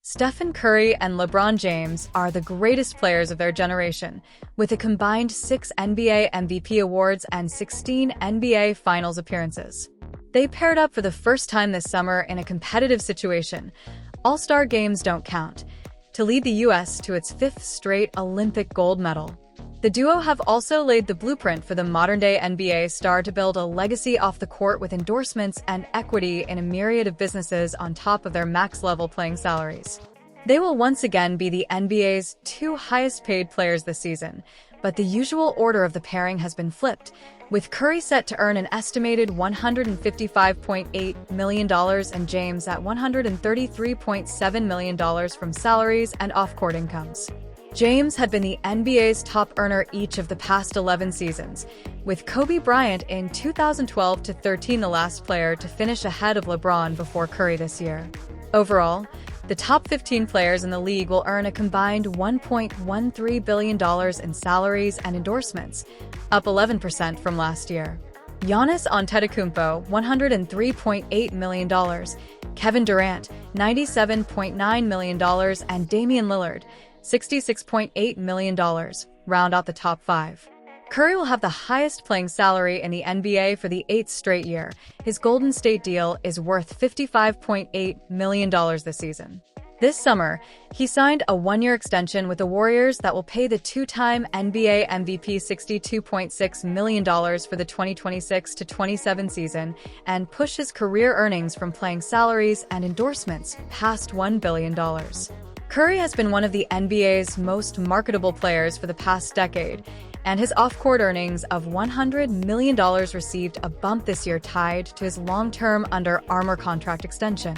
Stephen Curry and LeBron James are the greatest players of their generation, with a combined 6 NBA MVP awards and 16 NBA Finals appearances. They paired up for the first time this summer in a competitive situation. All-Star games don't count, to lead the U.S. to its 5th straight Olympic gold medal. The duo have also laid the blueprint for the modern-day NBA star to build a legacy off the court with endorsements and equity in a myriad of businesses on top of their max-level playing salaries. They will once again be the NBA's 2 highest-paid players this season, but the usual order of the pairing has been flipped, with Curry set to earn an estimated $155.8 million and James at $133.7 million from salaries and off-court incomes. James had been the NBA's top earner each of the past 11 seasons, with Kobe Bryant in 2012-13 the last player to finish ahead of LeBron before Curry this year. Overall, the top 15 players in the league will earn a combined $1.13 billion in salaries and endorsements, up 11% from last year. Giannis Antetokounmpo, $103.8 million, Kevin Durant, $97.9 million, and Damian Lillard, $66.8 million, round out the top 5. Curry will have the highest playing salary in the NBA for the 8th straight year. His Golden State deal is worth $55.8 million this season. This summer, he signed a 1-year extension with the Warriors that will pay the 2-time NBA MVP $62.6 million for the 2026-27 season and push his career earnings from playing salaries and endorsements past $1 billion. Curry has been one of the NBA's most marketable players for the past decade, and his off-court earnings of $100 million received a bump this year tied to his long-term Under Armour contract extension.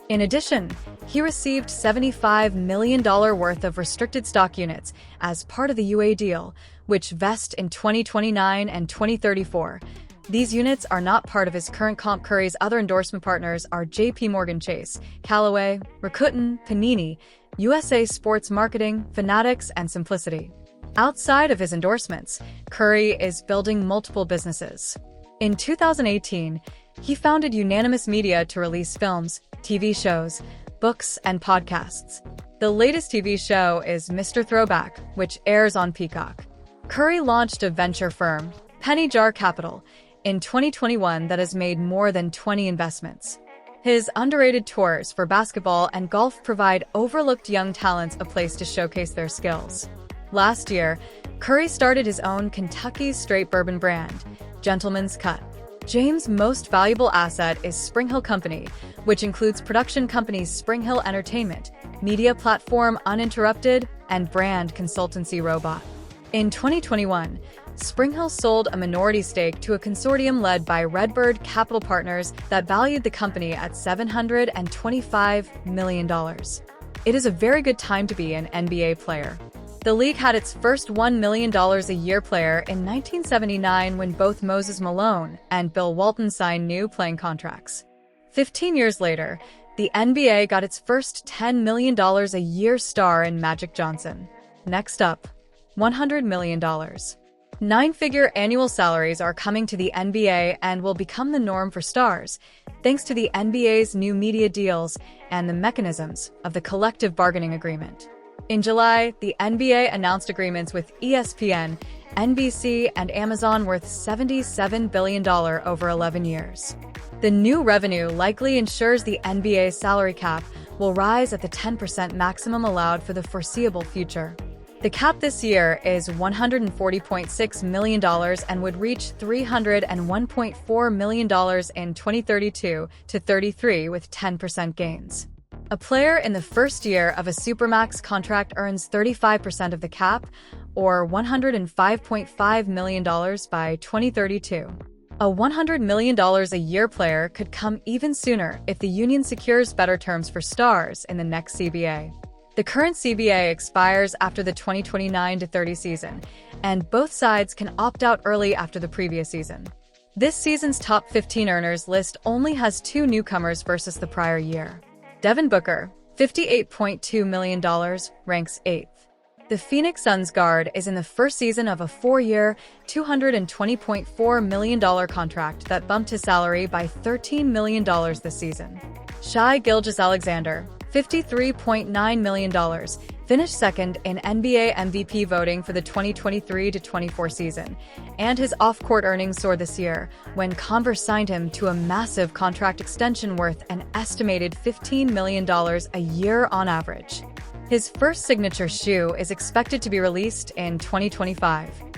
In addition, he received $75 million worth of restricted stock units as part of the UA deal, which vest in 2029 and 2034. These units are not part of his current comp. Curry's other endorsement partners are JP Morgan Chase, Callaway, Rakuten, Panini, USA Sports Marketing, Fanatics, and Simplicity. Outside of his endorsements, Curry is building multiple businesses. In 2018, he founded Unanimous Media to release films, TV shows, books, and podcasts. The latest TV show is Mr. Throwback, which airs on Peacock. Curry launched a venture firm, Penny Jar Capital, in 2021 that has made more than 20 investments. His underrated tours for basketball and golf provide overlooked young talents a place to showcase their skills. Last year, Curry started his own Kentucky Straight Bourbon brand, Gentleman's Cut. James' most valuable asset is Spring Hill Company, which includes production companies Spring Hill Entertainment, media platform Uninterrupted, and brand consultancy Robot. In 2021, Spring Hill sold a minority stake to a consortium led by Redbird Capital Partners that valued the company at $725 million. It is a very good time to be an NBA player. The league had its first $1 million a year player in 1979 when both Moses Malone and Bill Walton signed new playing contracts. 15 years later, the NBA got its first $10 million a year star in Magic Johnson. Next up, $100 million. 9-figure annual salaries are coming to the NBA and will become the norm for stars, thanks to the NBA's new media deals and the mechanisms of the collective bargaining agreement. In July, the NBA announced agreements with ESPN, NBC, and Amazon worth $77 billion over 11 years. The new revenue likely ensures the NBA's salary cap will rise at the 10% maximum allowed for the foreseeable future. The cap this year is $140.6 million and would reach $301.4 million in 2032-33 with 10% gains. A player in the first year of a Supermax contract earns 35% of the cap, or $105.5 million by 2032. A $100 million a year player could come even sooner if the union secures better terms for stars in the next CBA. The current CBA expires after the 2029-30 season, and both sides can opt out early after the previous season. This season's top 15 earners list only has 2 newcomers versus the prior year. Devin Booker, $58.2 million, ranks 8th. The Phoenix Suns guard is in the first season of a 4-year, $220.4 million contract that bumped his salary by $13 million this season. Shai Gilgeous-Alexander, $53.9 million, finished second in NBA MVP voting for the 2023-24 season, and his off-court earnings soared this year when Converse signed him to a massive contract extension worth an estimated $15 million a year on average. His first signature shoe is expected to be released in 2025.